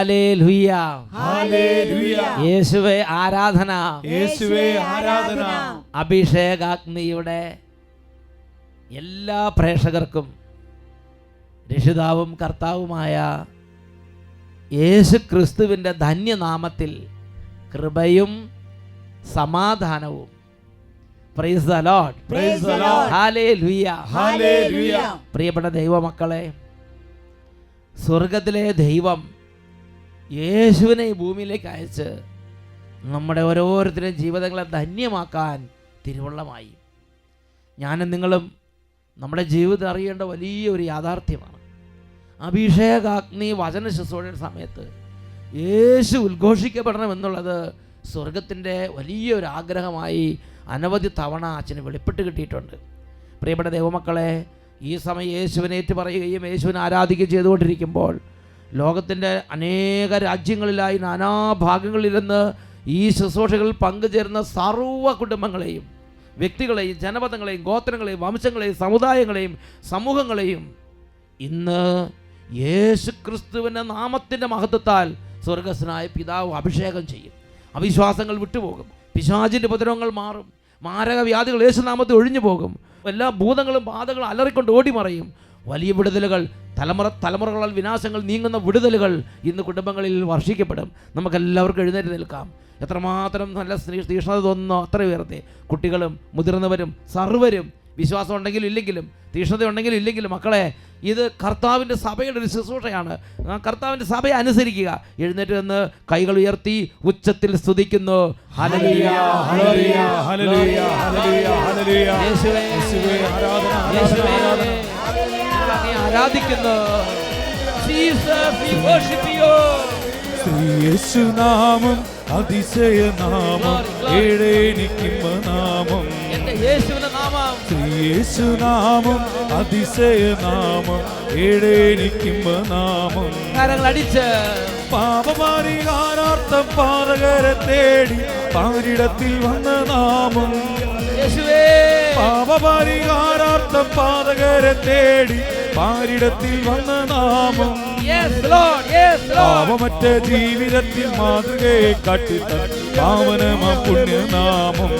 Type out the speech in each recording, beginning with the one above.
Hallelujah, ഹല്ലേലൂയ. യേശുവേ ആരാധന, യേശുവേ ആരാധന. അഭിഷേകാഗ്നിയുടെ എല്ലാ പ്രേക്ഷകർക്കും രക്ഷിതാവും കർത്താവുമായ യേശു ക്രിസ്തുവിൻ്റെ ധന്യനാമത്തിൽ കൃപയും സമാധാനവും. Price the Lord, praise the Lord. Hallelujah, hallelujah. പ്രിയപ്പെട്ട ദൈവമക്കളെ, സ്വർഗത്തിലെ ദൈവം യേശുവിനെ ഈ ഭൂമിയിലേക്ക് അയച്ച് നമ്മുടെ ഓരോരുത്തരുടെയും ജീവിതങ്ങളെ ധന്യമാക്കാൻ തിരുവുള്ളമായി. ഞാനും നിങ്ങളും നമ്മുടെ ജീവിതം അറിയേണ്ട വലിയൊരു യാഥാർത്ഥ്യമാണ്. അഭിഷേകാഗ്നി വചന ശുശ്രൂഷയുടെ സമയത്ത് യേശു ഉദ്ഘോഷിക്കപ്പെടണമെന്നുള്ളത് സ്വർഗത്തിൻ്റെ വലിയൊരു ആഗ്രഹമായി അനവധി തവണ അച്ഛന് വെളിപ്പെട്ട് കിട്ടിയിട്ടുണ്ട്. പ്രിയപ്പെട്ട ദൈവമക്കളെ, ഈ സമയം യേശുവിനെ ഏറ്റുപറയുകയും യേശുവിനെ ആരാധിക്കുകയും ചെയ്തുകൊണ്ടിരിക്കുമ്പോൾ ലോകത്തിൻ്റെ അനേക രാജ്യങ്ങളിലായി നാനാഭാഗങ്ങളിൽ നിന്ന് ഈ ശുശ്രൂഷകളിൽ പങ്കുചേരുന്ന സർവ്വ കുടുംബങ്ങളെയും വ്യക്തികളെയും ജനപദങ്ങളെയും ഗോത്രങ്ങളെയും വംശങ്ങളെയും സമുദായങ്ങളെയും സമൂഹങ്ങളെയും ഇന്ന് യേശു ക്രിസ്തുവിൻ്റെ നാമത്തിൻ്റെ മഹത്വത്താൽ സ്വർഗസ്വനായ പിതാവ് അഭിഷേകം ചെയ്യും. അവിശ്വാസങ്ങൾ വിട്ടുപോകും, പിശാചിൻ്റെ ഉപദ്രവങ്ങൾ മാറും, മാരക വ്യാധികൾ യേശുനാമത്തിൽ ഒഴിഞ്ഞു പോകും, എല്ലാ ഭൂതങ്ങളും ബാധകളും അലറിക്കൊണ്ട് ഓടിമറയും. വലിയ വിടുതലുകൾ, തലമുറകളാൽ വിനാശങ്ങൾ നീങ്ങുന്ന വിടുതലുകൾ ഇന്ന് കുടുംബങ്ങളിൽ വർഷിക്കപ്പെടും. നമുക്കെല്ലാവർക്കും എഴുന്നേറ്റ് നിൽക്കാം. എത്രമാത്രം നല്ല തീക്ഷ്ണത തോന്നുന്നോ അത്ര ഉയർത്തി കുട്ടികളും മുതിർന്നവരും സർവ്വരും, വിശ്വാസം ഉണ്ടെങ്കിലും ഇല്ലെങ്കിലും തീക്ഷ്ണത ഉണ്ടെങ്കിലും ഇല്ലെങ്കിലും, മക്കളെ, ഇത് കർത്താവിൻ്റെ സഭയുടെ ഒരു ശുശ്രൂഷയാണ്. കർത്താവിൻ്റെ സഭയെ അനുസരിക്കുക. എഴുന്നേറ്റ് നിന്ന് കൈകൾ ഉയർത്തി ഉച്ചത്തിൽ സ്തുതിക്കുന്നു. ഹല്ലേലൂയ, ഹല്ലേലൂയ, ഹല്ലേലൂയ, ഹല്ലേലൂയ, ഹല്ലേലൂയ. യേശുവേ, യേശുവേ ആരാധന, യേശുവേ അങ്ങയെ ആരാധിക്കുന്നു. Jesus, we worship you. യേശുനാമം അതിശയനാമം, ഏഴേനിക്കുമ്പനാമം, എന്റെ യേശുവിന്റെ നാമം. യേശുനാമം അതിശയനാമം, ഏഴേനിക്കുമ്പനാമം. കരങ്ങൾ അടിച്ച് പാപപരിഹാരാർത്ഥം പാതകരെ തേടി പാരിടത്തിൽ വന്ന നാമം. യേശുവേ, പാപപരിഹാരാർത്ഥം പാതകരെ തേടി പാരിടത്തിൽ വന്ന നാമം. പാപമറ്റ ജീവിതത്തിൽ മാതൃകയെ കാട്ടിത്തൻ പാവനമ പുണ്യനാമം.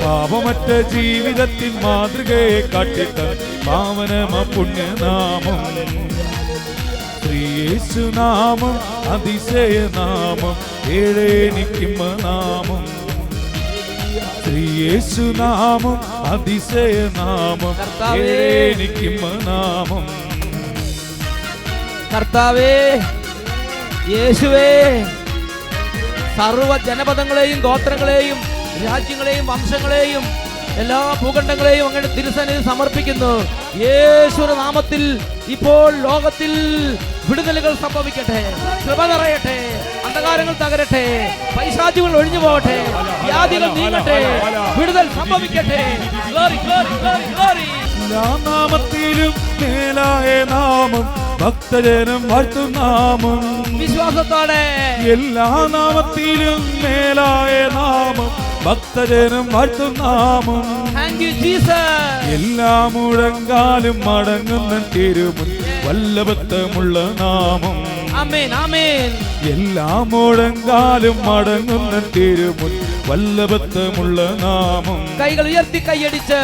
പാപമറ്റ ജീവിതത്തിൽ മാതൃകയെ കാട്ടിത്തൻ പാവനമ പുണ്യനാമം. യേശുനാമം അതിശയനാമം, ഏഴേനിക്കുമ്പനാമം. യേശുനാമം അതിശയനാമം, ഏഴേനിക്കുമ്പനാമം. കർത്താവേ, യേശുവേ, സർവ്വ ജനപദങ്ങളെയും ഗോത്രങ്ങളെയും രാജ്യങ്ങളെയും വംശങ്ങളെയും എല്ലാ ഭൂഖണ്ഡങ്ങളെയും അങ്ങനെ തിരുസന്നിധിയിൽ സമർപ്പിക്കുന്നു. യേശുവിന്റെ നാമത്തിൽ ഇപ്പോൾ ലോകത്തിൽ വിടുതലുകൾ സംഭവിക്കട്ടെ, കൃപ നിറയട്ടെ, അന്ധകാരങ്ങൾ തകരട്ടെ, പൈശാചികൾ ഒഴിഞ്ഞു പോകട്ടെ, വ്യാധികൾ നീങ്ങട്ടെ, വിടുതൽ സംഭവിക്കട്ടെ. Glory, glory, glory, glory. എല്ലാ നാമത്തിലും മേലായ നാമം, ഭക്തജനം വാഴ്ത്തും നാമം. വിശ്വാസത്തോടെ എല്ലാ നാമത്തിലും മേലായ നാമം, ഭക്തജനം വാഴ്ത്തും നാമം. Thank you Jesus. എല്ലാ മുഴങ്കാലും മടങ്ങുന്ന തിരുമുൻ വല്ലഭത്വമുള്ള നാമം. ആമേൻ, ആമേൻ. എല്ലാ മുഴങ്കാലും മടങ്ങുന്ന തിരുമുൻ വല്ലഭത്വമുള്ള നാമം. കൈകൾ ഉയർത്തി കൈയടിച്ച്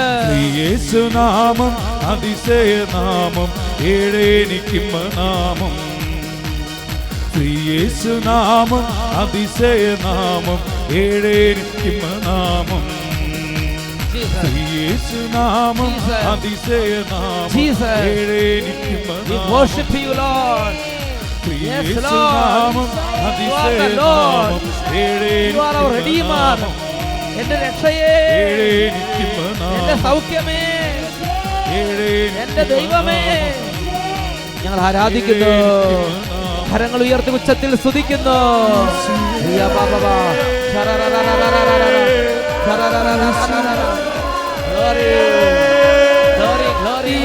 യേശുനാമം അതിശയനാമം, ഏഴേനിക്കുമ്പനാമം. യേശുനാമം അതിശയനാമം, ഏഴേനിക്കുമ്പനാമം. യേശുനാമം അതിശയനാമം, ഏഴേനിക്കുമ്പനാമം. worship you Lord. Yes യേശുനാമം അതിശയനാമം, You are our redeemer. എന്റെ രക്ഷയേ, എന്റെ സൗഖ്യമേ, എന്റെ ദൈവമേ, ഞങ്ങൾ ആരാധിക്കുന്നു. കരങ്ങൾ ഉയർത്തി ഉച്ചത്തിൽ സ്തുതിക്കുന്നു. Glory, glory, glory.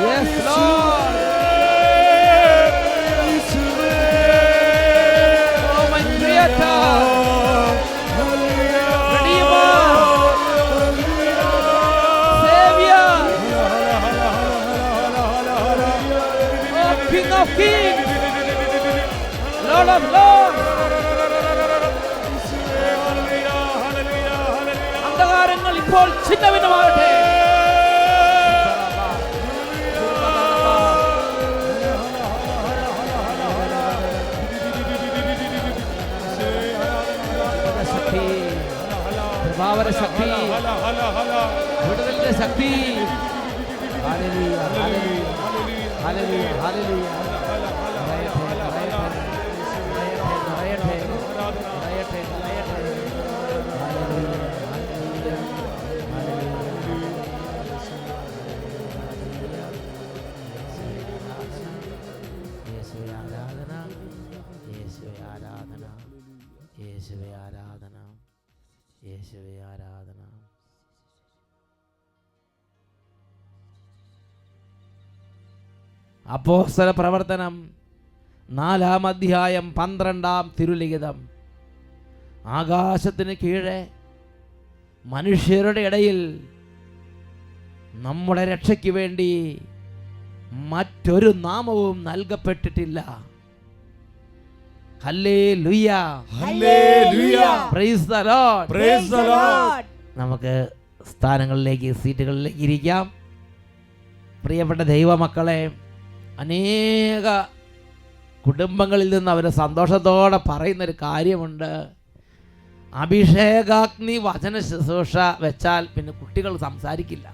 Yes, Lord. Oh, my Creator, Redeemer, Savior. of kings, Lord of lords. അന്ധകാരങ്ങൾ ഇപ്പോൾ ഛിന്നഭിന്നമാകട്ടെ. പ്രഭാവര ശക്തി, വിടുതലിന്റെ ശക്തി. ഹല്ലേലൂയ, ഹല്ലേലൂയ, ഹല്ലേലൂയ, ഹല്ലേലൂയ. യേശുവേ ആരാധന, യേശുവേ ആരാധന. അപ്പോസ്തല പ്രവർത്തനം 4-ാം അധ്യായം 12-ാം തിരുലിഖിതം. ആകാശത്തിന് കീഴെ മനുഷ്യരുടെ ഇടയിൽ നമ്മുടെ രക്ഷയ്ക്ക് വേണ്ടി മറ്റൊരു നാമവും നൽകപ്പെട്ടിട്ടില്ല. ഹല്ലേലൂയ, ഹല്ലേലൂയ. Praise the Lord, praise the Lord. നമുക്ക് സ്ഥാനങ്ങളിലേക്ക്, സീറ്റുകളിലേക്ക് ഇരിക്കാം. പ്രിയപ്പെട്ട ദൈവമക്കളെ, അനേക കുടുംബങ്ങളിൽ നിന്ന് അവർ സന്തോഷത്തോടെ പറയുന്നൊരു കാര്യമുണ്ട്. അഭിഷേകാഗ്നി വചന ശുശ്രൂഷ വെച്ചാൽ പിന്നെ കുട്ടികൾ സംസാരിക്കില്ല.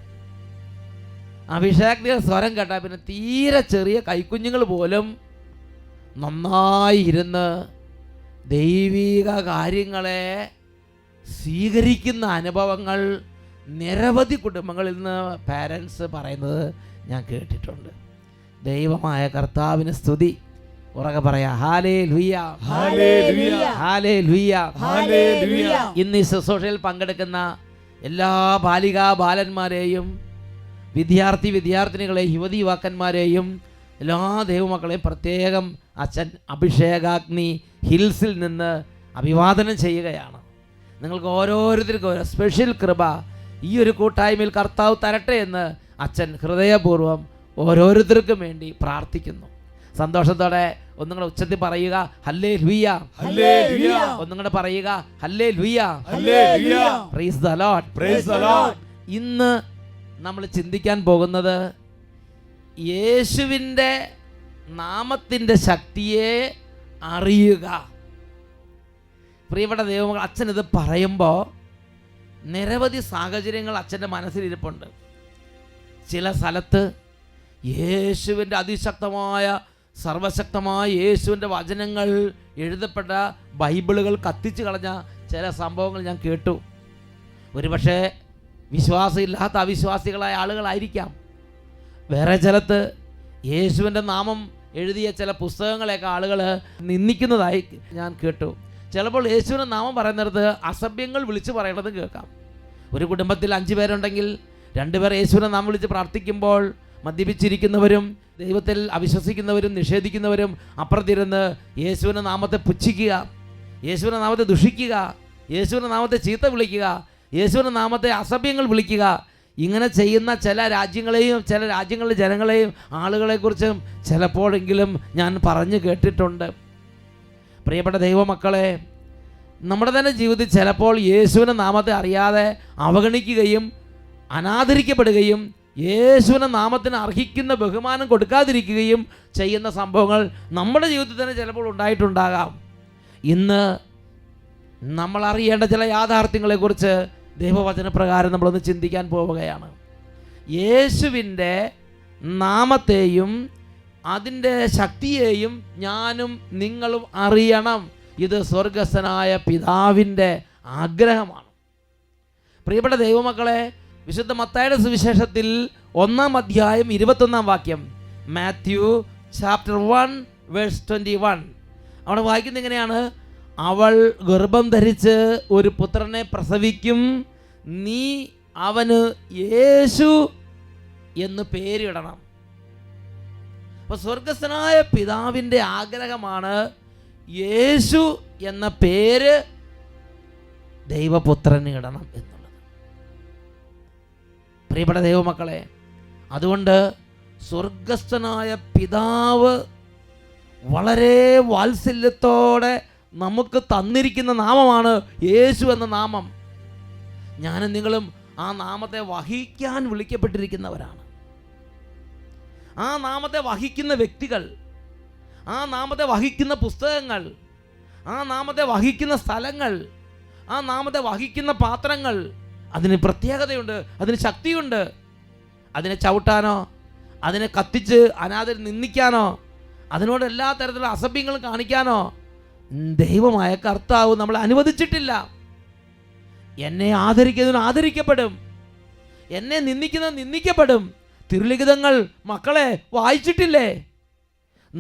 അഭിഷേകാഗ്നി സ്വരം കേട്ടാൽ പിന്നെ തീരെ ചെറിയ കൈക്കുഞ്ഞുങ്ങൾ പോലും നന്നായി ഇരുന്ന് ദൈവിക കാര്യങ്ങളെ സ്വീകരിക്കുന്ന അനുഭവങ്ങൾ നിരവധി കുടുംബങ്ങളിൽ നിന്ന് പാരൻസ് പറയുന്നത് ഞാൻ കേട്ടിട്ടുണ്ട്. ദൈവമായ കർത്താവിന് സ്തുതി. ഉറക്കെ പറയാ ഹല്ലേലൂയ, ഹല്ലേലൂയ, ഹല്ലേലൂയ, ഹല്ലേലൂയ. ഇന്ന് ഈ ശുശ്രൂഷയിൽ പങ്കെടുക്കുന്ന എല്ലാ ബാലികാ ബാലന്മാരെയും വിദ്യാർത്ഥിനികളെയും യുവതി യുവാക്കന്മാരെയും എല്ലാ ദൈവമക്കളെയും പ്രത്യേകം അച്ഛൻ അഭിഷേകാഗ്നി ഹിൽസിൽ നിന്ന് അഭിവാദനം ചെയ്യുകയാണ്. നിങ്ങൾക്ക് ഓരോരുത്തർക്കും ഒരു സ്പെഷ്യൽ കൃപ ഈ ഒരു കൂട്ടായ്മയിൽ കർത്താവ് തരട്ടെ എന്ന് അച്ഛൻ ഹൃദയപൂർവ്വം ഓരോരുത്തർക്കും വേണ്ടി പ്രാർത്ഥിക്കുന്നു. സന്തോഷത്തോടെ ഒന്നുകൂടെ ഉച്ചത്തിൽ പറയുക ഹല്ലേലൂയ, ഹല്ലേലൂയ. ഒന്നുകൂടെ പറയുക ഹല്ലേലൂയ, ഹല്ലേലൂയ. Praise the Lord, praise the Lord. ഇന്ന് നമ്മൾ ചിന്തിക്കാൻ പോകുന്നത് യേശുവിൻ്റെ നാമത്തിൻ്റെ ശക്തിയെ അറിയുക. പ്രിയപ്പെട്ട ദൈവമക്കൾ, അച്ഛൻ ഇത് പറയുമ്പോൾ നിരവധി സാഹചര്യങ്ങൾ അച്ഛൻ്റെ മനസ്സിലിരിപ്പുണ്ട്. ചില സ്ഥലത്ത് യേശുവിൻ്റെ അതിശക്തമായ സർവശക്തമായ യേശുവിൻ്റെ വചനങ്ങൾ എഴുതപ്പെട്ട ബൈബിളുകൾ കത്തിച്ച് കളഞ്ഞ ചില സംഭവങ്ങൾ ഞാൻ കേട്ടു. ഒരുപക്ഷെ വിശ്വാസമില്ലാത്ത അവിശ്വാസികളായ ആളുകളായിരിക്കാം. വേറെ ചിലത്ത് യേശുവിൻ്റെ നാമം എഴുതിയ ചില പുസ്തകങ്ങളെയൊക്കെ ആളുകൾ നിന്ദിക്കുന്നതായി ഞാൻ കേട്ടു. ചിലപ്പോൾ യേശുവിൻ്റെ നാമം പറയുന്നിടത്ത് അസഭ്യങ്ങൾ വിളിച്ച് പറയണത് കേൾക്കാം. ഒരു കുടുംബത്തിൽ 5 പേരുണ്ടെങ്കിൽ 2 പേർ യേശുവിൻ്റെ നാമം വിളിച്ച് പ്രാർത്ഥിക്കുമ്പോൾ മദ്യപിച്ചിരിക്കുന്നവരും ദൈവത്തിൽ അവിശ്വസിക്കുന്നവരും നിഷേധിക്കുന്നവരും അപ്പുറത്തിരുന്ന് യേശുവിൻ്റെ നാമത്തെ പുച്ഛിക്കുക, യേശുവിൻ്റെ നാമത്തെ ദുഷിക്കുക, യേശുവിൻ്റെ നാമത്തെ ചീത്ത വിളിക്കുക, യേശുവിൻ്റെ നാമത്തെ അസഭ്യങ്ങൾ വിളിക്കുക. ഇങ്ങനെ ചെയ്യുന്ന ചില രാജ്യങ്ങളെയും ചില രാജ്യങ്ങളിലെ ജനങ്ങളെയും ആളുകളെക്കുറിച്ചും ചിലപ്പോഴെങ്കിലും ഞാൻ പറഞ്ഞു കേട്ടിട്ടുണ്ട്. പ്രിയപ്പെട്ട ദൈവമക്കളെ, നമ്മുടെ തന്നെ ജീവിതത്തിൽ ചിലപ്പോൾ യേശുവിൻ്റെ നാമത്തെ അറിയാതെ അവഗണിക്കുകയും അനാദരിക്കപ്പെടുകയും യേശുവിൻ്റെ നാമത്തിന് അർഹിക്കുന്ന ബഹുമാനം കൊടുക്കാതിരിക്കുകയും ചെയ്യുന്ന സംഭവങ്ങൾ നമ്മുടെ ജീവിതത്തിൽ തന്നെ ചിലപ്പോൾ ഉണ്ടായിട്ടുണ്ടാകാം. ഇന്ന് നമ്മൾ അറിയേണ്ട ചില യാഥാർത്ഥ്യങ്ങളെക്കുറിച്ച് ദൈവവചനപ്രകാരം നമ്മളൊന്ന് ചിന്തിക്കാൻ പോവുകയാണ്. യേശുവിൻ്റെ നാമത്തെയും അതിൻ്റെ ശക്തിയെയും ഞാനും നിങ്ങളും അറിയണം. ഇത് സ്വർഗസ്ഥനായ പിതാവിൻ്റെ ആഗ്രഹമാണ്. പ്രിയപ്പെട്ട ദൈവമക്കളെ, വിശുദ്ധ മത്തായിയുടെ സുവിശേഷത്തിൽ 1-ാം അധ്യായം 21-ാം വാക്യം, മാത്യു ചാപ്റ്റർ 1:21, അവിടെ വായിക്കുന്നത് ഇങ്ങനെയാണ്: അവൾ ഗർഭം ധരിച്ച് ഒരു പുത്രനെ പ്രസവിക്കും, നീ അവന് യേശു എന്ന് പേരിടണം. അപ്പോൾ സ്വർഗസ്ഥനായ പിതാവിൻ്റെ ആഗ്രഹമാണ് യേശു എന്ന പേര് ദൈവപുത്രന് ഇടണം എന്നുള്ളത്. പ്രിയപ്പെട്ട ദൈവമക്കളെ, അതുകൊണ്ട് സ്വർഗസ്ഥനായ പിതാവ് വളരെ വാത്സല്യത്തോടെ നമുക്ക് തന്നിരിക്കുന്ന നാമമാണ് യേശു എന്ന നാമം. ഞാനും നിങ്ങളും ആ നാമത്തെ വഹിക്കാൻ വിളിക്കപ്പെട്ടിരിക്കുന്നവരാണ്. ആ നാമത്തെ വഹിക്കുന്ന വ്യക്തികൾ, ആ നാമത്തെ വഹിക്കുന്ന പുസ്തകങ്ങൾ, ആ നാമത്തെ വഹിക്കുന്ന സ്ഥലങ്ങൾ, ആ നാമത്തെ വഹിക്കുന്ന പാത്രങ്ങൾ, അതിന് പ്രത്യേകതയുണ്ട്, അതിന് ശക്തിയുണ്ട്. അതിനെ ചവിട്ടാനോ അതിനെ കത്തിച്ച് അനാഥരെ നിന്ദിക്കാനോ അതിനോട് എല്ലാ തരത്തിലുള്ള അസഭ്യങ്ങളും കാണിക്കാനോ ദൈവമായ കർത്താവ് നമ്മളെ അനുവദിച്ചിട്ടില്ല. എന്നെ ആദരിക്കുന്നതിന് ആദരിക്കപ്പെടും, എന്നെ നിന്ദിക്കുന്നത് നിന്ദിക്കപ്പെടും. തിരുലിഖിതങ്ങൾ മക്കളെ വായിച്ചിട്ടില്ലേ?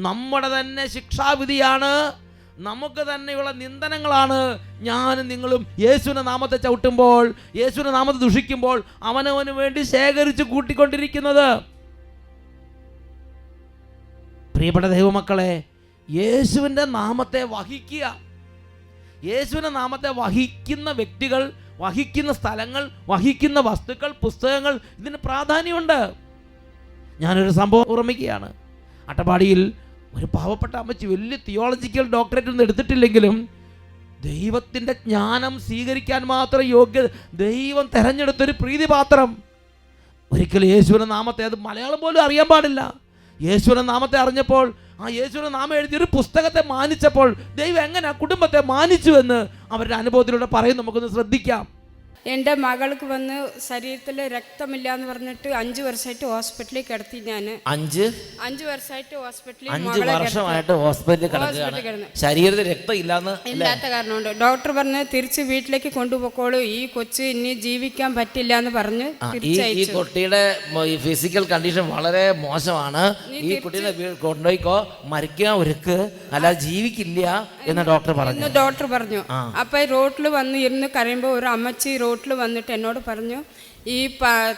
നമ്മുടെ തന്നെ ശിക്ഷാവിധിയാണ്, നമുക്ക് തന്നെയുള്ള നിന്ദനങ്ങളാണ് ഞാനും നിങ്ങളും യേശുവിൻ്റെ നാമത്തെ ചവിട്ടുമ്പോൾ, യേശുവിൻ്റെ നാമത്തെ ദുഷിക്കുമ്പോൾ അവനവന് വേണ്ടി ശേഖരിച്ച് കൂട്ടിക്കൊണ്ടിരിക്കുന്നത്. പ്രിയപ്പെട്ട ദൈവമക്കളെ, യേശുവിൻ്റെ നാമത്തെ വഹിക്കുക, യേശുവിൻ്റെ നാമത്തെ വഹിക്കുന്ന വ്യക്തികൾ, വഹിക്കുന്ന സ്ഥലങ്ങൾ, വഹിക്കുന്ന വസ്തുക്കൾ, പുസ്തകങ്ങൾ, ഇതിന് പ്രാധാന്യമുണ്ട്. ഞാനൊരു സംഭവം ഓർമ്മിക്കുകയാണ്. അട്ടപ്പാടിയിൽ ഒരു പാവപ്പെട്ട അമ്മച്ചി വലിയ തിയോളജിക്കൽ ഡോക്ടറേറ്റ് ഒന്നും എടുത്തിട്ടില്ലെങ്കിലും ദൈവത്തിൻ്റെ ജ്ഞാനം സ്വീകരിക്കാൻ മാത്രം യോഗ്യത ദൈവം തെരഞ്ഞെടുത്തൊരു പ്രീതിപാത്രം. ഒരിക്കലും യേശുവിൻ്റെ നാമത്തെ, അത് മലയാളം പോലും അറിയാൻ പാടില്ല, യേശുവിൻ്റെ നാമത്തെ അറിഞ്ഞപ്പോൾ, ആ യേശുവിൻ്റെ നാമം എഴുതിയൊരു പുസ്തകത്തെ മാനിച്ചപ്പോൾ ദൈവം എങ്ങനെ ആ കുടുംബത്തെ മാനിച്ചു എന്ന് അവരുടെ അനുഭവത്തിലൂടെ പറയും. നമുക്കൊന്ന് ശ്രദ്ധിക്കാം. എൻ്റെ മകൾക്ക് വന്ന് ശരീരത്തിൽ രക്തമില്ല എന്ന് പറഞ്ഞിട്ട് 5 വർഷമായിട്ട് ഹോസ്പിറ്റലിൽ കിടത്തി. ഞാൻ 5 വർഷമായിട്ട് ഹോസ്പിറ്റലിൽ കിടക്കുകയാണ്. ശരീരത്തിൽ രക്തം ഇല്ലാത്ത കാരണമുണ്ട്. ഡോക്ടർ പറഞ്ഞ് തിരിച്ച് വീട്ടിലേക്ക് കൊണ്ടുപോക്കോളൂ, ഈ കൊച്ച് ഇനി ജീവിക്കാൻ പറ്റില്ല എന്ന് പറഞ്ഞ് ഈ കുട്ടിയുടെ ഫിസിക്കൽ കണ്ടീഷൻ വളരെ മോശമാണ്, ഈ കുട്ടീനെ കൊണ്ടുപോയിക്കോ, മരിക്കാൻ ഒരുക്ക്, അല്ലാതെ ജീവിക്കില്ല എന്ന് ഡോക്ടർ പറഞ്ഞു. അപ്പൊ റോട്ടിൽ വന്ന് ഇരുന്ന് കരയുമ്പോൾ ഒരു അമ്മച്ചി റോട്ടിൽ വന്നിട്ട് എന്നോട് പറഞ്ഞു, ഈ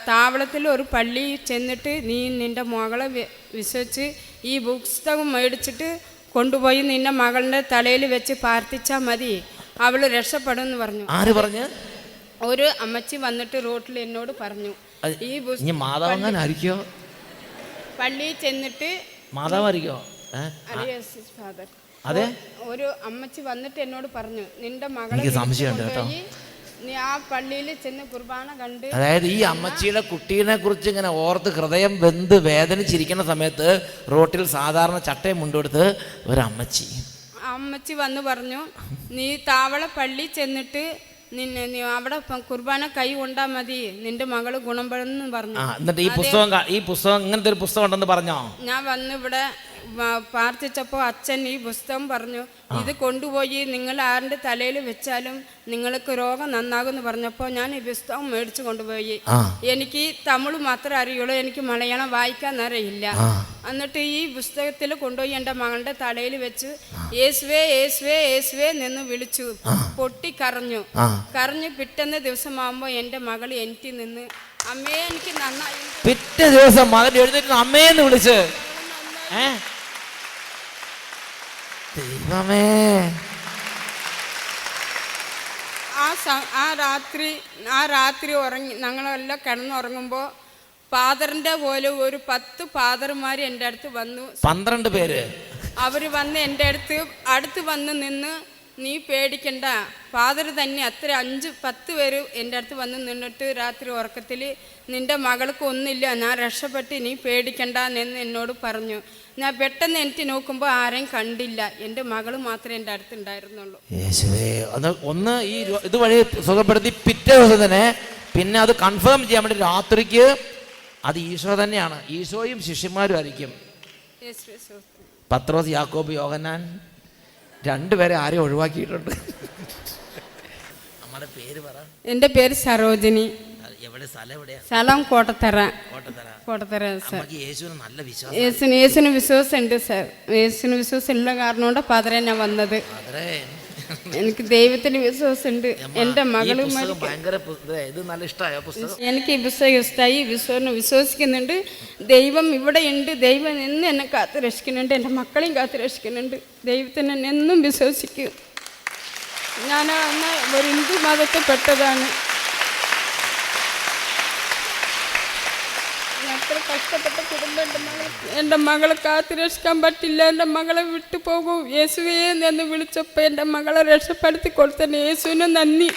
താവളത്തിൽ ഒരു പള്ളി ചെന്നിട്ട് നീ നിൻ്റെ മകളെ വിശ്വസിച്ച് ഈ പുസ്തകം മേടിച്ചിട്ട് കൊണ്ടുപോയി നിന്റെ മകളുടെ തലയിൽ വെച്ച് പ്രാർത്ഥിച്ചാൽ മതി, അവൾ രക്ഷപ്പെടുമെന്ന് പറഞ്ഞു. ആര് പറഞ്ഞു? ഒരു അമ്മച്ചി വന്നിട്ട് റോട്ടിൽ എന്നോട് പറഞ്ഞു. ഈ പള്ളിയിൽ ചെന്നിട്ട് അതെ, ഒരു അമ്മച്ചി വന്നിട്ട് എന്നോട് പറഞ്ഞു, നിന്റെ മകളെ നീ ആ പള്ളിയിൽ ചെന്ന് കുർബാന കണ്ട്. അതായത് ഈ അമ്മച്ചിയുടെ കുട്ടീനെ കുറിച്ച് ഇങ്ങനെ ഓർത്ത് ഹൃദയം വെന്ത് വേദനിച്ചിരിക്കുന്ന സമയത്ത് റോട്ടിൽ സാധാരണ ചട്ടയും മുണ്ടെടുത്ത് ഒരു അമ്മച്ചി വന്ന് പറഞ്ഞു, നീ താവള പള്ളി ചെന്നിട്ട് നീ അവിടെ കുർബാന കൈ കൊണ്ടാ മതി, നിന്റെ മകള് ഗുണപ്പെടുന്നു പറഞ്ഞു. എന്നിട്ട് ഈ പുസ്തകം ഇങ്ങനത്തെ ഒരു പുസ്തകം ഉണ്ടെന്ന് പറഞ്ഞോ? ഞാൻ വന്ന് ഇവിടെ പ്രാർത്ഥിച്ചപ്പോൾ അച്ഛൻ ഈ പുസ്തകം പറഞ്ഞു, ഇത് കൊണ്ടുപോയി നിങ്ങൾ ആരുടെ തലയിൽ വെച്ചാലും നിങ്ങൾക്ക് രോഗം നന്നാകുമെന്ന് പറഞ്ഞപ്പോൾ ഞാൻ ഈ പുസ്തകം മേടിച്ചു കൊണ്ടുപോയി. എനിക്ക് തമിഴ് മാത്രമേ അറിയുള്ളൂ, എനിക്ക് മലയാളം വായിക്കാൻ അറിയില്ല. എന്നിട്ട് ഈ പുസ്തകത്തിൽ കൊണ്ടുപോയി എൻ്റെ മകളുടെ തലയിൽ വെച്ച് യേശുവേ യേശുവേ യേശുവേ നിന്ന് വിളിച്ചു, പൊട്ടിക്കരഞ്ഞു. കരഞ്ഞ് പിറ്റേന്ന് ദിവസമാകുമ്പോൾ എൻ്റെ മകൾ എനിക്ക് നിന്ന് അമ്മേ എനിക്ക് നന്നായി. പിറ്റേ ദിവസം മകൻ എഴുന്നേറ്റ് അമ്മേന്ന് വിളിച്ച്, ദൈവമേ, ആ രാത്രി ഉറങ്ങി ഞങ്ങളെല്ലാം കിടന്നുറങ്ങുമ്പോൾ ഫാദറിന്റെ പോലെ ഒരു 10 ഫാദർമാർ എൻ്റെ അടുത്ത് വന്നു. 12 പേര്. അവര് വന്ന് എൻ്റെ അടുത്ത് വന്ന് നിന്ന്, നീ പേടിക്കണ്ട, ഫാദർ തന്നെ അത്ര 5-10 പേര് എൻ്റെ അടുത്ത് വന്ന് നിന്നിട്ട് രാത്രി ഉറക്കത്തിൽ നിന്റെ മകൾക്ക് ഒന്നുമില്ല, ഞാൻ രക്ഷപ്പെട്ട്, നീ പേടിക്കണ്ട എന്ന് എന്നോട് പറഞ്ഞു. ഞാൻ പെട്ടെന്ന് എനിക്ക് നോക്കുമ്പോൾ ആരെയും കണ്ടില്ല, എൻ്റെ മകള് മാത്രമേ എൻ്റെ അടുത്ത് ഉണ്ടായിരുന്നുള്ളൂ. യേശുവേ, ഒന്ന് ഈ ഇതുവഴി സുഖപ്പെടുത്തി പിറ്റേ ദിവസം തന്നെ പിന്നെ അത് കൺഫേം ചെയ്യാൻ വേണ്ടി രാത്രിക്ക് അത് ഈശോ തന്നെയാണ്, ഈശോയും ശിഷ്യന്മാരും ആയിരിക്കും. പത്രോസ്, യാക്കോബ്, യോഹന്നാൻ 2 പേരെ ആരെയും ഒഴിവാക്കിയിട്ടുണ്ട്. നമ്മുടെ പേര് പറ. എൻ്റെ പേര് സരോജിനി. സ്ഥലം കോട്ടത്തറ. യേശുവിന് വിശ്വാസമുണ്ട് സാർ. യേശുവിന് വിശ്വാസം ഉള്ള കാരണം കൊണ്ട് പതരെ ഞാൻ വന്നത്. എനിക്ക് ദൈവത്തിന് വിശ്വാസമുണ്ട്. എൻ്റെ മകള് എനിക്ക് ഈ പുസ്തകം ഇഷ്ടമായി, വിശ്വസിക്കുന്നുണ്ട്. ദൈവം ഇവിടെ ഉണ്ട്, ദൈവം എന്നും എന്നെ കാത്തു രക്ഷിക്കുന്നുണ്ട്, എൻ്റെ മക്കളെയും കാത്തു രക്ഷിക്കുന്നുണ്ട്. ദൈവത്തിന് എന്നും വിശ്വസിക്കും. ഞാൻ അന്ന് ഒരു ഹിന്ദു മതത്തിൽ പെട്ടതാണ്. എത്ര കഷ്ടപ്പെട്ട കുടുംബം എൻ്റെ മകളെ കാത്തു രക്ഷിക്കാൻ പറ്റില്ല, എൻ്റെ മകളെ വിട്ടു പോകും യേശുവേ എന്ന് വിളിച്ചപ്പോൾ എൻ്റെ മകളെ രക്ഷപ്പെടുത്തി കൊടുത്തന്നെ യേശുവിന് നന്ദി.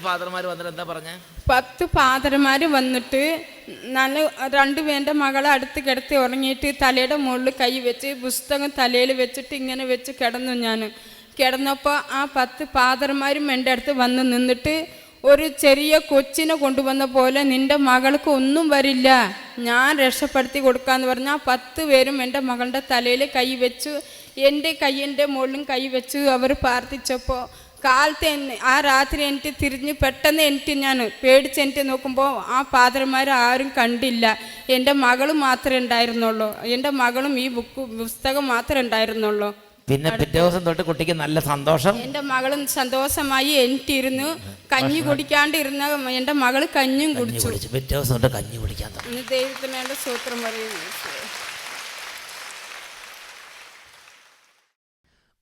ഫാദർമാർ വന്നിട്ട് എന്താ പറഞ്ഞ? 10 ഫാദർമാർ വന്നിട്ട് നല്ല 2 പേരുടെ മകളെ അടുത്ത് കിടത്തി ഉറങ്ങിയിട്ട് തലയുടെ മുകളിൽ കൈ വെച്ച് പുസ്തകം തലയിൽ വെച്ചിട്ട് ഇങ്ങനെ വെച്ച് കിടന്നു. ഞാൻ കിടന്നപ്പോൾ ആ 10 ഫാദർമാരും എൻ്റെ അടുത്ത് വന്ന് നിന്നിട്ട് ഒരു ചെറിയ കൊച്ചിനെ കൊണ്ടുവന്ന പോലെ നിൻ്റെ മകൾക്ക് ഒന്നും വരില്ല, ഞാൻ രക്ഷപ്പെടുത്തി കൊടുക്കാമെന്ന് പറഞ്ഞാൽ 10 പേരും എൻ്റെ മകളുടെ തലയിൽ കൈ വെച്ചു, എൻ്റെ കയ്യിൻ്റെ മുകളിലും കൈ വെച്ച് അവർ പ്രാർത്ഥിച്ചപ്പോൾ കാലത്ത് ആ രാത്രി എനിക്ക് തിരിഞ്ഞ് പെട്ടെന്ന് എനിക്ക് ഞാൻ പേടിച്ച് എനിക്ക് നോക്കുമ്പോൾ ആ ഫാദർമാർ ആരും കണ്ടില്ല. എൻ്റെ മകളും മാത്രമേ ഉണ്ടായിരുന്നുള്ളൂ, എൻ്റെ മകളും ഈ പുസ്തകം മാത്രമേ ഉണ്ടായിരുന്നുള്ളൂ. പിന്നെ പിറ്റേ ദിവസം തൊട്ട് കുട്ടിക്ക് നല്ല സന്തോഷം. എൻ്റെ മകളും സന്തോഷമായി എനിക്കിരുന്നു. കഞ്ഞി കുടിക്കാണ്ട് ഇരുന്ന എൻ്റെ മകൾ കഞ്ഞും കുടിച്ചു. പിറ്റേ ദിവസം തൊട്ട് കഞ്ഞി കുടിക്കാൻ തുടങ്ങി. ദൈവത്തിനുള്ള സ്തോത്രം പറയുന്നു.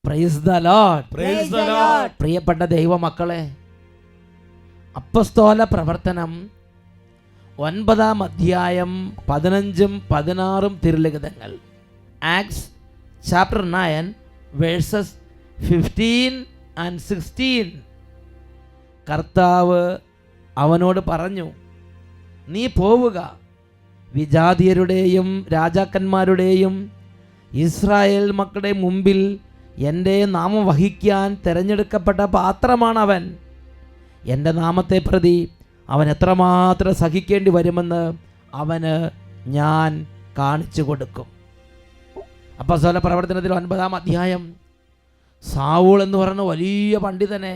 Praise the Lord. Praise the Lord. പ്രിയപ്പെട്ട ദൈവമക്കളെ, അപ്പസ്തോല പ്രവർത്തനം 9-ാം അധ്യായം 15-ഉം 16-ഉം തിരുലിഖിതങ്ങൾ, ആക്ട്സ് ചാപ്റ്റർ 9 വേഴ്സസ് 15 and 16. കർത്താവ് അവനോട് പറഞ്ഞു, നീ പോവുക, വിജാതിയരുടെയും രാജാക്കന്മാരുടെയും ഇസ്രായേൽ മക്കളുടെ മുമ്പിൽ എൻ്റെ നാമം വഹിക്കാൻ തിരഞ്ഞെടുക്കപ്പെട്ട പാത്രമാണവൻ. എൻ്റെ നാമത്തെ പ്രതി അവൻ എത്രമാത്രം സഹിക്കേണ്ടി വരുമെന്ന് അവന് ഞാൻ കാണിച്ചു കൊടുക്കും. അപ്പോസ്തല പ്രവർത്തനത്തിൽ 9-ാം അധ്യായം സാവൂൾ എന്ന് പറയുന്ന വലിയ പണ്ഡിതനെ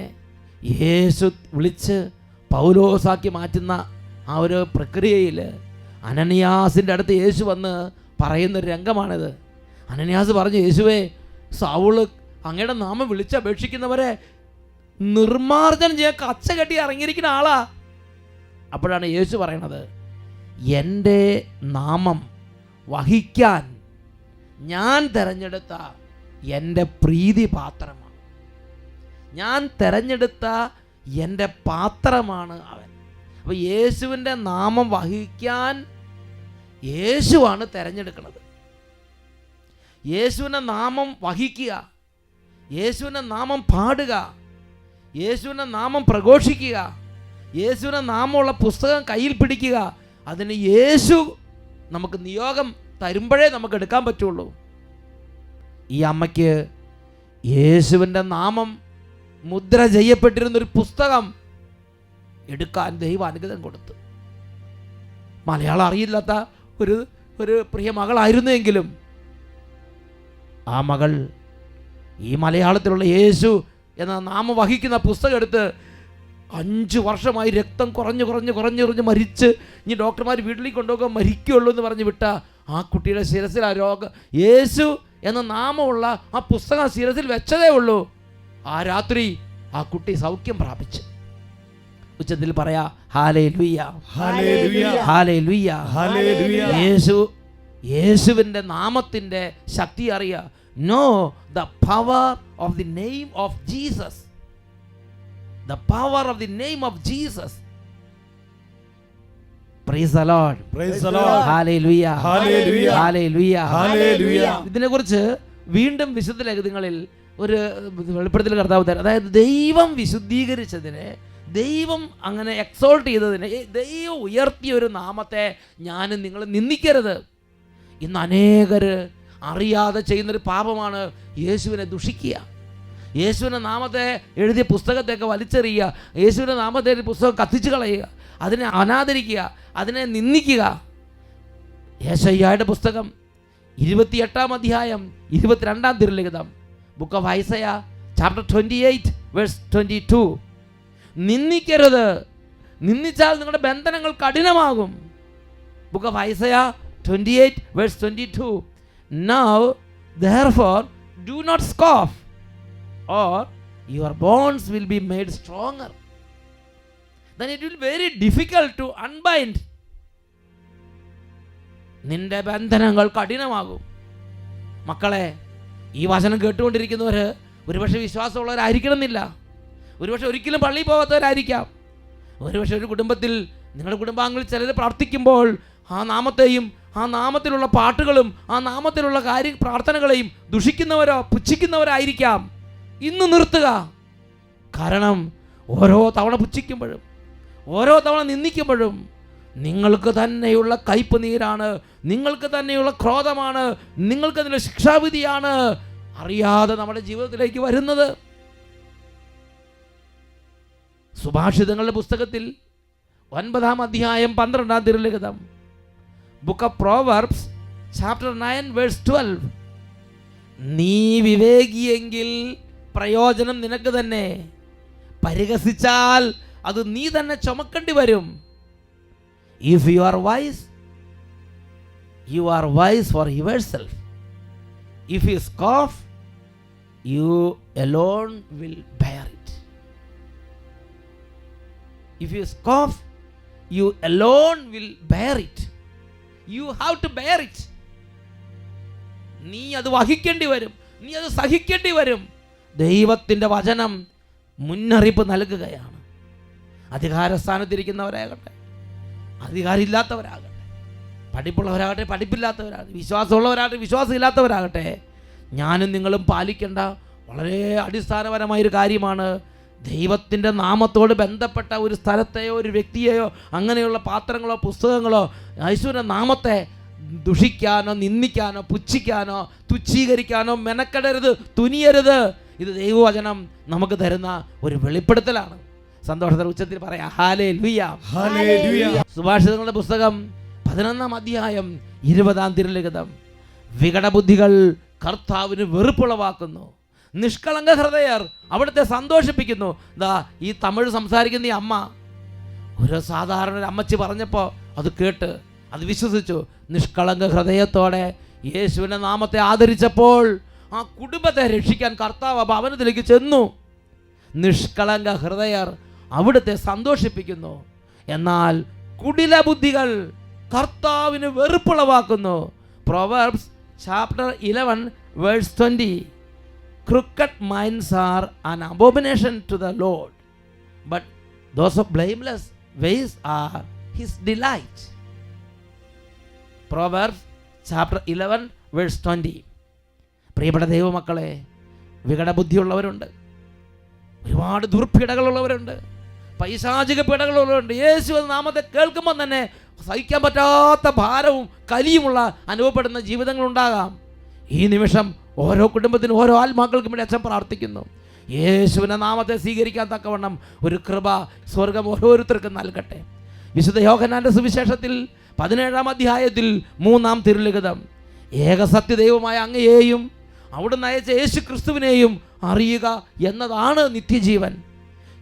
യേശു വിളിച്ച് പൗലോസാക്കി മാറ്റുന്ന ആ ഒരു പ്രക്രിയയിൽ അനനിയാസിൻ്റെ അടുത്ത് യേശു വന്ന് പറയുന്നൊരു രംഗമാണിത്. അനനിയാസ് പറഞ്ഞു, യേശുവേ, സൗള് അങ്ങയുടെ നാമം വിളിച്ചപേക്ഷിക്കുന്നവരെ നിർമ്മാർജ്ജനം ചെയ്യാൻ കച്ച കെട്ടി ഇറങ്ങിയിരിക്കുന്ന ആളാ. അപ്പോഴാണ് യേശു പറയണത്, എൻ്റെ നാമം വഹിക്കാൻ ഞാൻ തിരഞ്ഞെടുത്ത എൻ്റെ പ്രീതി പാത്രമാണ്, ഞാൻ തിരഞ്ഞെടുത്ത എൻ്റെ പാത്രമാണ് അവൻ. അപ്പോൾ യേശുവിൻ്റെ നാമം വഹിക്കാൻ യേശുവാണ് തിരഞ്ഞെടുക്കുന്നത്. യേശുവിൻ്റെ നാമം വഹിക്കുക, യേശുവിൻ്റെ നാമം പാടുക, യേശുവിൻ്റെ നാമം പ്രഘോഷിക്കുക, യേശുവിൻ്റെ നാമമുള്ള പുസ്തകം കയ്യിൽ പിടിക്കുക, അതിന് യേശു നമുക്ക് നിയോഗം തരുമ്പോഴേ നമുക്ക് എടുക്കാൻ പറ്റുള്ളൂ. ഈ അമ്മയ്ക്ക് യേശുവിൻ്റെ നാമം മുദ്ര ചെയ്യപ്പെട്ടിരുന്നൊരു പുസ്തകം എടുക്കാൻ ദൈവം അനുഗ്രഹം കൊടുത്തു. മലയാളം അറിയില്ലാത്ത ഒരു പ്രിയ മകളായിരുന്നെങ്കിലും ആ മകൾ ഈ മലയാളത്തിലുള്ള യേശു എന്ന നാമം വഹിക്കുന്ന പുസ്തകം എടുത്ത് 5 വർഷമായി രക്തം കുറഞ്ഞ് മരിച്ച് ഇനി ഡോക്ടർമാർ വീട്ടിലേക്ക് കൊണ്ടുപോകാൻ മരിക്കുകയുള്ളൂ എന്ന് പറഞ്ഞ് വിട്ട ആ കുട്ടിയുടെ ശിരസിൽ ആ യേശു എന്ന നാമമുള്ള ആ പുസ്തകം ശിരസിൽ വെച്ചതേ ഉള്ളൂ. ആ രാത്രി ആ കുട്ടി സൗഖ്യം പ്രാപിച്ചു. ഉച്ചത്തിൽ പറയാ, ഹല്ലേലൂയ, ഹല്ലേലൂയ, ഹല്ലേലൂയ, ഹല്ലേലൂയ. യേശുവിൻ്റെ നാമത്തിൻ്റെ ശക്തി അറിയുക. Know the power of the name of Jesus, the power of the name of Jesus. Price the Lord, Praise the Lord. Hallelujah, ഹല്ലേലൂയ, ഹല്ലേലൂയ, ഹല്ലേലൂയ. ഇതിനെക്കുറിച്ച് വീണ്ടും വിശുദ്ധ ലേഖനങ്ങളിൽ ഒരു വെളിപ്പെടുത്തൽ കർത്താവ് തരാം. അതായത് ദൈവം വിശുദ്ധീകരിച്ചതിനെ, ദൈവം അങ്ങനെ എക്സോൾട്ട് ചെയ്തതിനെ, ദൈവം ഉയർത്തിയ ഒരു നാമത്തെ ഞാനും നിങ്ങൾ നിന്ദിക്കരുത്. ഇന്ന് അനേകർ അറിയാതെ ചെയ്യുന്നൊരു പാപമാണ് യേശുവിനെ ദുഷിക്കുക, യേശുവിൻ്റെ നാമത്തെ എഴുതിയ പുസ്തകത്തെയൊക്കെ വലിച്ചെറിയുക, യേശുവിൻ്റെ നാമത്തെ പുസ്തകം കത്തിച്ചു കളയുക, അതിനെ അനാദരിക്കുക, അതിനെ നിന്ദിക്കുക. യേശയ്യായുടെ പുസ്തകം 28-ാം അധ്യായം 22-ാം തിരുലിഖിതം, book of Isaiah chapter 28 verse 22. നിന്ദിക്കരുത്, നിന്ദിച്ചാൽ നിങ്ങളുടെ ബന്ധനങ്ങൾ കഠിനമാകും. Book of Isaiah 28 verse 22. Now therefore do not scoff, or your bonds will be made stronger. Then it will be very difficult to unbind. നിന്റെ ബന്ധനങ്ങൾ കഠിനമാകും. മക്കളെ, ഈ വചനം കേട്ടുകൊണ്ടിരിക്കുന്നവർ ഒരുപക്ഷെ വിശ്വാസമുള്ളവരായിരിക്കണമെന്നില്ല. ഒരുപക്ഷെ ഒരിക്കലും പള്ളിയിൽ പോകാത്തവരായിരിക്കാം. ഒരുപക്ഷെ ഒരു കുടുംബത്തിൽ, നിങ്ങളുടെ കുടുംബാംഗങ്ങളിൽ ചിലർ പ്രാർത്ഥിക്കുമ്പോൾ ആ നാമത്തെയും ആ നാമത്തിലുള്ള പാട്ടുകളും ആ നാമത്തിലുള്ള പ്രാർത്ഥനകളെയും ദുഷിക്കുന്നവരോ പുച്ഛിക്കുന്നവരായിരിക്കാം. ഇന്ന് നിർത്തുക. കാരണം ഓരോ തവണ പുച്ഛിക്കുമ്പോഴും ഓരോ തവണ നിന്ദിക്കുമ്പോഴും നിങ്ങൾക്ക് തന്നെയുള്ള കയ്പ് നീരാണ്, നിങ്ങൾക്ക് തന്നെയുള്ള ക്രോധമാണ്, നിങ്ങൾക്ക് അതിൻ്റെ ശിക്ഷാവിധിയാണ് അറിയാതെ നമ്മുടെ ജീവിതത്തിലേക്ക് വരുന്നത്. സുഭാഷിതങ്ങളുടെ പുസ്തകത്തിൽ 9-ാം അധ്യായം 12-ാം തിരുലിഖിതം, book of Proverbs chapter 9 verse 12, നീ വിവേകിയെങ്കിൽ പ്രയോജനം നിനക്ക് തന്നെ, പരിഹസിച്ചാൽ അത് നീ തന്നെ ചുമക്കേണ്ടി വരും. If you are wise, you are wise for yourself. If you scoff, you alone will bear it. If you scoff, you alone will bear it. You have to bear it. നീ അത് വഹിക്കേണ്ടി വരും, നീ അത് സഹിക്കേണ്ടി വരും. ദൈവത്തിൻ്റെ വചനം മുന്നറിയിപ്പ് നൽകുകയാണ്. അധികാരസ്ഥാനത്തിരിക്കുന്നവരാകട്ടെ, അധികാരമില്ലാത്തവരാകട്ടെ, പഠിപ്പുള്ളവരാകട്ടെ, പഠിപ്പില്ലാത്തവരാകട്ടെ, വിശ്വാസമുള്ളവരാകട്ടെ, വിശ്വാസമില്ലാത്തവരാകട്ടെ, ഞാനും നിങ്ങളും പാലിക്കേണ്ട വളരെ അടിസ്ഥാനപരമായൊരു കാര്യമാണ്. ദൈവത്തിൻ്റെ നാമത്തോട് ബന്ധപ്പെട്ട ഒരു സ്ഥലത്തെയോ ഒരു വ്യക്തിയെയോ അങ്ങനെയുള്ള പാത്രങ്ങളോ പുസ്തകങ്ങളോ യേശുവിൻ്റെ നാമത്തെ ദുഷിക്കാനോ നിന്ദിക്കാനോ പുച്ഛിക്കാനോ തുച്ഛീകരിക്കാനോ മെനക്കെടരുത്, തുനിയരുത്. ഇത് ദൈവവചനം നമുക്ക് തരുന്ന ഒരു വെളിപ്പെടുത്തലാണ്. സന്തോഷത്തിന്റെ ഉച്ചത്തിൽ പറയാം ഹല്ലേലൂയ, ഹല്ലേലൂയ. സുഭാഷിതങ്ങളുടെ പുസ്തകം 11-ാം അധ്യായം 20-ാം തിരുലിഖിതം, വികടബുദ്ധികൾ കർത്താവിന് വെറുപ്പുളവാക്കുന്നു, നിഷ്കളങ്ക ഹൃദയർ അവിടുത്തെ സന്തോഷിപ്പിക്കുന്നു. ദാ ഈ തമിഴ് സംസാരിക്കുന്ന ഈ അമ്മ ഒരു സാധാരണ ഒരു അമ്മച്ചി പറഞ്ഞപ്പോൾ അത് കേട്ട് അത് വിശ്വസിച്ചു. നിഷ്കളങ്ക ഹൃദയത്തോടെ യേശുവിൻ്റെ നാമത്തെ ആദരിച്ചപ്പോൾ ആ കുടുംബത്തെ രക്ഷിക്കാൻ കർത്താവ് ഭവനത്തിലേക്ക് ചെന്നു. നിഷ്കളങ്ക ഹൃദയർ അവിടുത്തെ സന്തോഷിപ്പിക്കുന്നു, എന്നാൽ കുടില ബുദ്ധികൾ കർത്താവിന് വെറുപ്പുളവാക്കുന്നു. Proverbs chapter 11 verse 20, crooked minds are an abomination to the Lord, but those of blameless ways are his delight. Proverbs chapter 11 verse 20. പ്രിയപ്പെട്ട ദൈവമക്കളെ, വികടബുദ്ധിയുള്ളവരുണ്ട്, ഒരുപാട് ദുർപീഡകളുള്ളവരുണ്ട്, പൈശാചിക പീഡകളുള്ളവരുണ്ട്. യേശു എന്ന നാമത്തെ കേൾക്കുമ്പോൾ തന്നെ സഹിക്കാൻ പറ്റാത്ത ഭാരവും കലിയുമുള്ള അനുഭവപ്പെടുന്ന ജീവിതങ്ങളുണ്ടാകാം. ഈ നിമിഷം ഓരോ കുടുംബത്തിനും ഓരോ ആത്മാക്കൾക്കും വേണ്ടി അച്ഛൻ പ്രാർത്ഥിക്കുന്നു. യേശുവിൻ്റെ നാമത്തെ സ്വീകരിക്കാൻ തക്കവണ്ണം ഒരു കൃപ സ്വർഗം ഓരോരുത്തർക്കും നൽകട്ടെ. വിശുദ്ധ യോഹന്നാന്റെ സുവിശേഷത്തിൽ 17-ാം അധ്യായത്തിൽ 3-ാം തിരുലിഖിതം, ഏകസത്യദൈവമായ അങ്ങയെയും അവിടുന്ന് അയച്ച യേശു ക്രിസ്തുവിനെയും അറിയുക എന്നതാണ് നിത്യജീവൻ.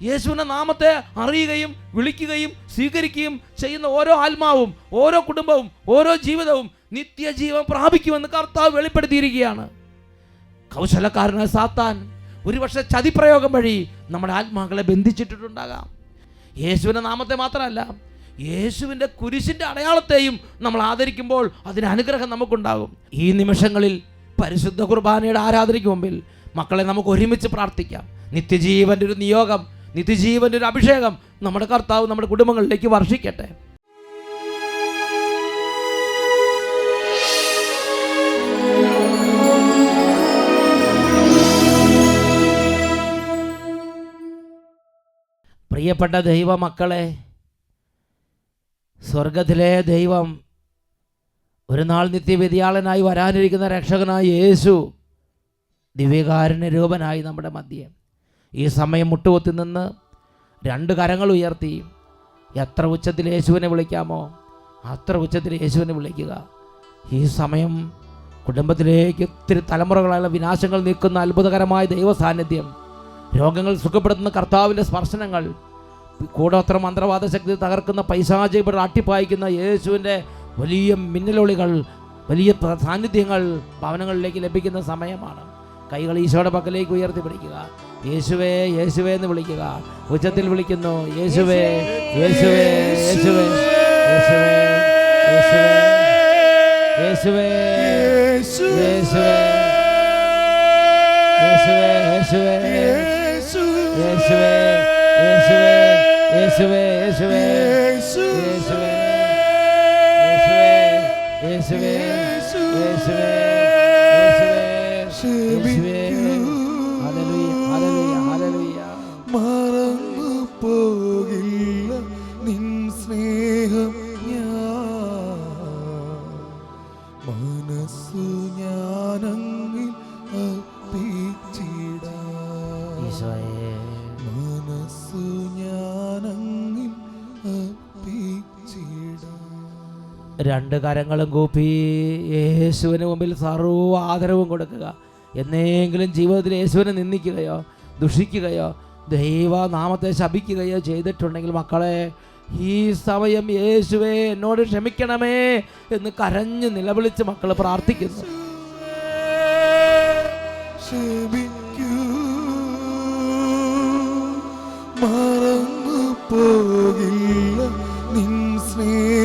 യേശുവിൻ്റെ നാമത്തെ അറിയുകയും വിളിക്കുകയും സ്വീകരിക്കുകയും ചെയ്യുന്ന ഓരോ ആത്മാവും ഓരോ കുടുംബവും ഓരോ ജീവിതവും നിത്യജീവൻ പ്രാപിക്കുമെന്ന് കർത്താവ് വെളിപ്പെടുത്തിയിരിക്കുകയാണ്. കൗശലക്കാരനായ സാത്താൻ ഒരുപക്ഷെ ചതിപ്രയോഗം വഴി നമ്മുടെ ആത്മാക്കളെ ബന്ധിച്ചിട്ടുണ്ടാകാം. യേശുവിൻ്റെ നാമത്തെ മാത്രമല്ല, യേശുവിൻ്റെ കുരിശിൻ്റെ അടയാളത്തെയും നമ്മൾ ആദരിക്കുമ്പോൾ അതിന് അനുഗ്രഹം നമുക്കുണ്ടാകും. ഈ നിമിഷങ്ങളിൽ പരിശുദ്ധ കുർബാനയുടെ ആരാധനയ്ക്ക് മുമ്പിൽ മക്കളെ നമുക്ക് ഒരുമിച്ച് പ്രാർത്ഥിക്കാം. നിത്യജീവൻ്റെ ഒരു നിയോഗം, നിത്യജീവൻ്റെ ഒരു അഭിഷേകം നമ്മുടെ കർത്താവ് നമ്മുടെ കുടുംബങ്ങളിലേക്ക് വർഷിക്കട്ടെ. പ്രിയപ്പെട്ട ദൈവമക്കളെ, സ്വർഗത്തിലെ ദൈവം ഒരു നാൾ നിത്യവിദ്യാളനായി വരാനിരിക്കുന്ന രക്ഷകനായ യേശു ദിവ്യകാരുണ്യ രൂപനായി നമ്മുടെ മധ്യേ ഈ സമയം മുട്ടുകുത്തി നിന്ന് 2 കരങ്ങൾ ഉയർത്തി എത്ര ഉച്ചത്തിൽ യേശുവിനെ വിളിക്കാമോ അത്ര ഉച്ചത്തിൽ യേശുവിനെ വിളിക്കുക. ഈ സമയം കുടുംബത്തിലേക്ക് ഒത്തിരി തലമുറകളായുള്ള വിനാശങ്ങൾ നീക്കുന്ന അത്ഭുതകരമായ ദൈവ സാന്നിധ്യം, രോഗങ്ങൾ സുഖപ്പെടുത്തുന്ന കർത്താവിൻ്റെ സ്പർശനങ്ങൾ, കൂടോത്ര മന്ത്രവാദ ശക്തി തകർക്കുന്ന പൈശാചിക അട്ടിപ്പായിക്കുന്ന യേശുവിൻ്റെ വലിയ മിന്നലൊളികൾ, വലിയ സാന്നിധ്യങ്ങൾ ഭവനങ്ങളിലേക്ക് ലഭിക്കുന്ന സമയമാണ്. കൈകൾ ഈശോയുടെ പക്കലേക്ക് ഉയർത്തി പിടിക്കുക. യേശുവേ യേശുവേ എന്ന് വിളിക്കുക. ഉച്ചത്തിൽ വിളിക്കുന്നു, യേശുവേ യേശുവേ യേശുവേ യേശുവേ യേശുവേ യേശുവേ യേശുവേ യേശുവേ യേശുവേ യേശുവേ യേശുവേ യേശുവേ യേശുവേ യേശുവേ യേശുവേ യേശുവേ യേശുവേ യേശുവേ ഹല്ലേലൂയ ഹല്ലേലൂയ ഹല്ലേലൂയ. മറന്നു പോകില്ല നിൻ സ്നേഹം ഞാൻ, മനസ്സു ഞാനങ്ങിൽ അർപ്പിച്ചിടാം, ഈശോയേ മനസ്സു ഞാനങ്ങിൽ അർപ്പിച്ചിടാം. രണ്ട് കരങ്ങളും കൂപ്പി യേശുവിന് മുമ്പിൽ സർവ്വ ആദരവും കൊടുക്കുക. എന്നെങ്കിലും ജീവിതത്തിൽ യേശുവിനെ നിന്ദിക്കുകയോ ദുഷിക്കുകയോ ദൈവനാമത്തെ ശപിക്കുകയോ ചെയ്തിട്ടുണ്ടെങ്കിൽ മക്കളെ, ഈ സമയം യേശുവേ എന്നോട് ക്ഷമിക്കണമേ എന്ന് കരഞ്ഞ് നിലവിളിച്ച് മക്കൾ പ്രാർത്ഥിക്കുന്നു. ക്ഷമിക്കൂ, മറന്നു പോകില്ല നിൻ സ്നേഹം